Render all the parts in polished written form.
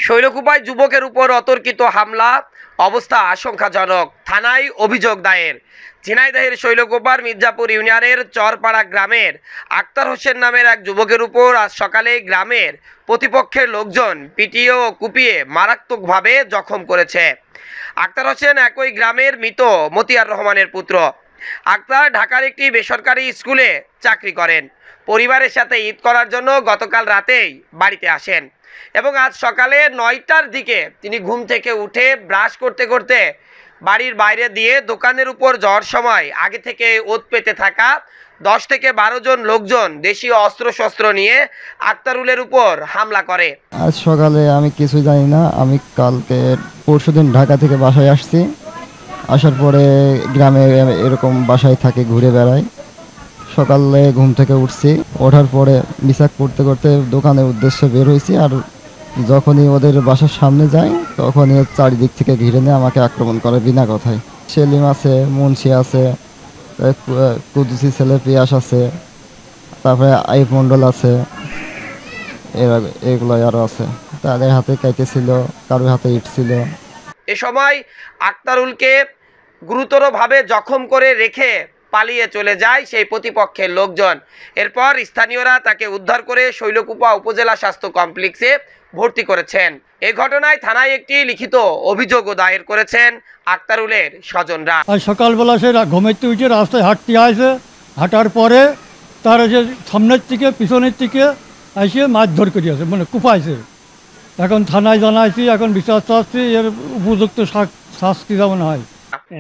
শৈলকুপায় যুবকের উপর অতর্কিত হামলা, অবস্থা আশঙ্কাজনক, থানায় অভিযোগ দায়ের। ঝিনাইদহের শৈলকুপার মির্জাপুর ইউনিয়নের চরপাড়া গ্রামের আক্তার হোসেন নামের এক যুবকের উপর আজ সকালে গ্রামের প্রতিপক্ষের লোকজন পিটিয়ে ও কুপিয়ে মারাত্মকভাবে জখম করেছে। আক্তার হোসেন একই গ্রামের মৃত মতিয়ার রহমানের পুত্র। আক্তার ঢাকার একটি বেসরকারি স্কুলে চাকরি করেন। পরিবারের সাথে ঈদ করার জন্য গতকাল রাতেই বাড়িতে আসেন এবং আজ সকালে 9টার দিকে তিনি ঘুম থেকে উঠে ব্রাশ করতে করতে বাড়ির বাইরে দিয়ে দোকানের উপর যাওয়ার সময় আগে থেকে ওত পেতে থাকা 10 থেকে 12 জন লোকজন দেশীয় অস্ত্রশস্ত্র নিয়ে আক্তারুলের উপর হামলা করে। আজ সকালে আমি কিছু জানি না। আমি কালকে পরশুদিন ঢাকা থেকে বাসায় আসছি। আসার পরে গ্রামে এরকম বাসায় থাকে, ঘুরে বেড়াই। সকালে ঘুম থেকে উঠছি, ওঠার পরে মিসাক করতে করতে দোকানের উদ্দেশ্যে বের হয়েছি। আর যখনই ওদের বাসার সামনে যাই তখনই চারিদিক থেকে ঘিরে নিয়ে আমাকে আক্রমণ করে বিনা কথায়। সেলিম আছে, মুন্সি আছে, কুদুসি ছেলে পিয়াস আছে, তারপরে আইফ মন্ডল আছে, এগুলো আরও আছে। তাদের হাতে কাইতে ছিল, কারোর হাতে ইট ছিল। এ সময় আক্তারুলকে গুরুতরভাবে জখম করে রেখে পালিয়ে চলে যায় সেই প্রতিপক্ষের লোকজন। এরপর স্থানীয়রা তাকে উদ্ধার করে শৈলকুপা উপজেলা স্বাস্থ্য কমপ্লেক্সে ভর্তি করেছেন। এই ঘটনায় থানায় একটি লিখিত অভিযোগও দায়ের করেছেন আক্তারুলের স্বজনরা। সকালবেলা সে ঘুমাইতে উঠে রাস্তায় হাঁটতে আসে, হাঁটার পরে তার যে সামনের থেকে পিছনের থেকে এসে মারধর করিয়াছে, মানে কুপাইছে। এখন থানায় জানাইছি, এখন বিচার চাচ্ছি, এর উপযুক্ত শাস্তি যেমন হয়।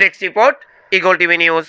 Desk report, eagle TV news.